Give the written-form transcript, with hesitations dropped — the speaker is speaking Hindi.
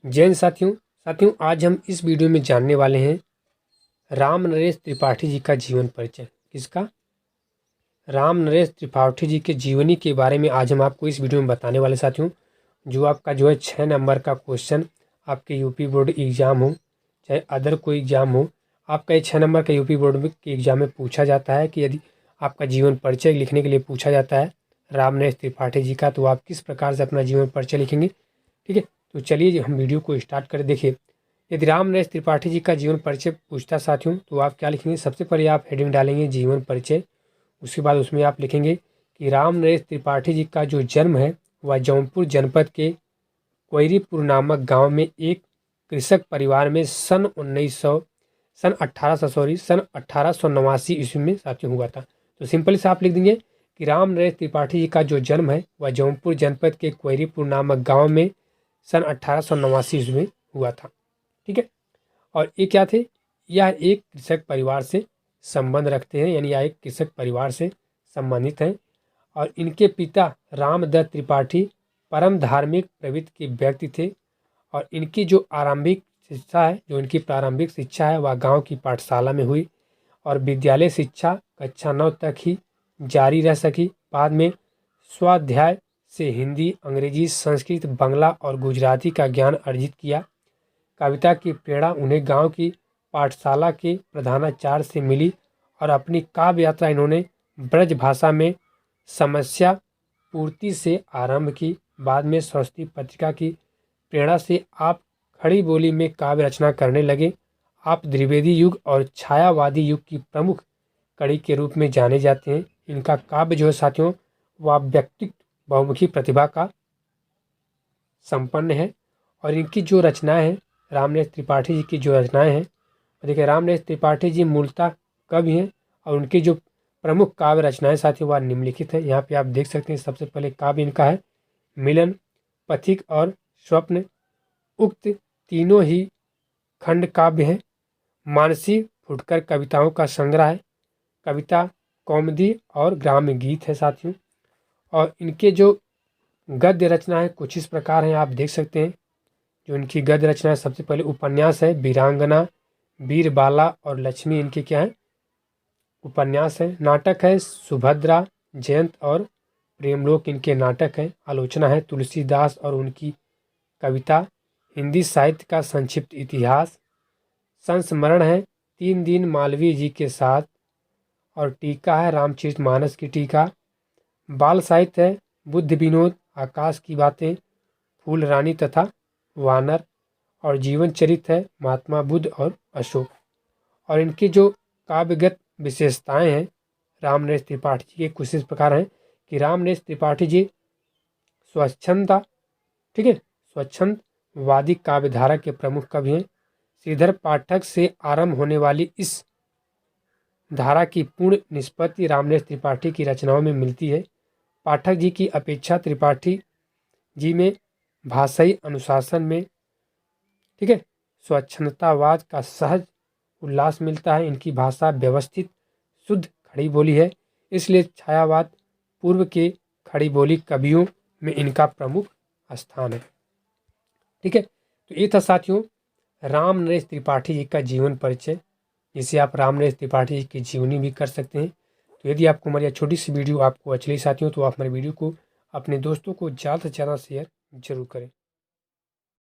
जैन साथियों आज हम इस वीडियो में जानने वाले हैं राम नरेश त्रिपाठी जी का जीवन परिचय। किसका? राम नरेश त्रिपाठी जी के जीवनी के बारे में आज हम आपको इस वीडियो में बताने वाले साथियों। जो आपका 6 नंबर का क्वेश्चन आपके यूपी बोर्ड एग्ज़ाम हो चाहे अदर कोई एग्ज़ाम हो, आपका ये 6 नंबर का यूपी बोर्ड के एग्ज़ाम में पूछा जाता है कि यदि आपका जीवन परिचय लिखने के लिए पूछा जाता है राम नरेश त्रिपाठी जी का, तो आप किस प्रकार से अपना जीवन परिचय लिखेंगे। ठीक है, तो चलिए हम वीडियो को स्टार्ट करें। देखिए, यदि राम नरेश त्रिपाठी जी का जीवन परिचय पूछता साथियों, तो आप क्या लिखेंगे? सबसे पहले आप हेडिंग डालेंगे जीवन परिचय। उसके बाद उसमें आप लिखेंगे कि राम नरेश त्रिपाठी जी का जो जन्म है वह जौनपुर जनपद के कोयरीपुर नामक गांव में एक कृषक परिवार में सन 1889 ईस्वी में साथियों हुआ था। तो सिंपल से आप लिख देंगे कि राम नरेश त्रिपाठी जी का जो जन्म है वह जौनपुर जनपद के कोयरीपुर नामक गाँव में सन 1889 ईस्वी में हुआ था। ठीक है, और ये क्या थे? यह एक कृषक परिवार से संबंध रखते हैं, यानी यह एक कृषक परिवार से संबंधित हैं। और इनके पिता रामदत्त त्रिपाठी परम धार्मिक प्रवृत्ति के व्यक्ति थे। और इनकी जो प्रारंभिक शिक्षा है वह गांव की पाठशाला में हुई और विद्यालय शिक्षा कक्षा 9 तक ही जारी रह सकी। बाद में स्वाध्याय से हिंदी, अंग्रेजी, संस्कृत, बांग्ला और गुजराती का ज्ञान अर्जित किया। कविता की प्रेरणा उन्हें गांव की पाठशाला के प्रधानाचार्य से मिली और अपनी काव्य यात्रा इन्होंने ब्रज भाषा में समस्या पूर्ति से आरंभ की। बाद में सरस्वती पत्रिका की प्रेरणा से आप खड़ी बोली में काव्य रचना करने लगे। आप द्विवेदी युग और छायावादी युग की प्रमुख कड़ी के रूप में जाने जाते हैं। इनका काव्य जो है साथियों वह व्यक्तित्व बहुमुखी प्रतिभा का संपन्न है। और इनकी जो रचनाएं हैं, राम नरेश त्रिपाठी जी की जो रचनाएं हैं, देखिए राम नरेश त्रिपाठी जी मूलतः कवि हैं और उनकी जो प्रमुख काव्य रचनाएं साथियों वह निम्नलिखित है। यहाँ पे आप देख सकते हैं। सबसे पहले काव्य इनका है मिलन, पथिक और स्वप्न। उक्त तीनों ही खंड काव्य हैं। मानसी फुटकर कविताओं का संग्रह है। कविता, कौमुदी और ग्राम्य गीत है साथियों। और इनके जो गद्य रचना है कुछ इस प्रकार हैं, आप देख सकते हैं। जो इनकी गद्य रचना है, सबसे पहले उपन्यास है वीरांगना, बीरबाला और लक्ष्मी, इनके क्या है? उपन्यास है। नाटक है सुभद्रा, जयंत और प्रेमलोक, इनके नाटक हैं। आलोचना है तुलसीदास और उनकी कविता। हिंदी साहित्य का संक्षिप्त इतिहास। संस्मरण है 3 दिन मालवीय जी के साथ। और टीका है रामचरितमानस की टीका। बाल साहित्य है बुद्ध विनोद, आकाश की बातें, फूल रानी तथा वानर। और जीवन चरित्र है महात्मा बुद्ध और अशोक। और इनकी जो काव्यगत विशेषताएं हैं राम नरेश त्रिपाठी जी के कुछ इस प्रकार हैं कि राम नरेश त्रिपाठी जी स्वच्छंदता, ठीक है, स्वच्छंदवादी काव्यधारा के प्रमुख कवि हैं। श्रीधर पाठक से आरंभ होने वाली इस धारा की पूर्ण निष्पत्ति राम नरेश त्रिपाठी की रचनाओं में मिलती है। पाठक जी की अपेक्षा त्रिपाठी जी में भाषाई अनुशासन में, ठीक है, स्वच्छंदतावाद का सहज उल्लास मिलता है। इनकी भाषा व्यवस्थित, शुद्ध, खड़ी बोली है, इसलिए छायावाद पूर्व के खड़ी बोली कवियों में इनका प्रमुख स्थान है। ठीक है, तो ये था साथियों राम नरेश त्रिपाठी जी का जीवन परिचय, जिसे आप राम नरेश त्रिपाठी जी की जीवनी भी कर सकते हैं। तो यदि आपको हमारी छोटी सी वीडियो आपको अच्छी लगी साथियों, तो आप हमारे वीडियो को अपने दोस्तों को ज़्यादा से ज़्यादा शेयर जरूर करें।